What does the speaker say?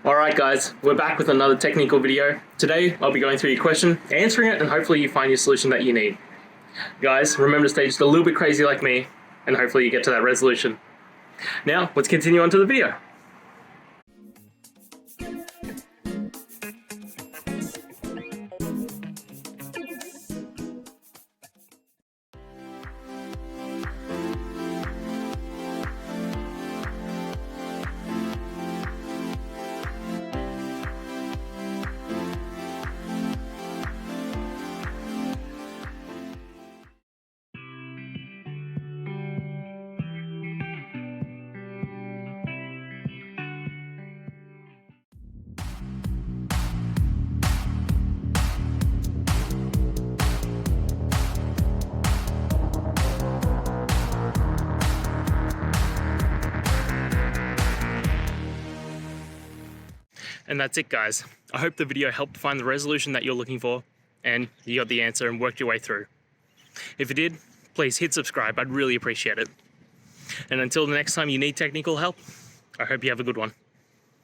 Alright guys, we're back with another technical video. Today I'll be going through your question, answering it, and hopefully you find your solution that you need. Guys, remember to stay just a little bit crazy like me, and hopefully you get to that resolution. Now, let's continue on to the video. And that's it guys. I hope the video helped find the resolution that you're looking for and you got the answer and worked your way through. If you did, please hit subscribe, I'd really appreciate it. And until the next time you need technical help, I hope you have a good one.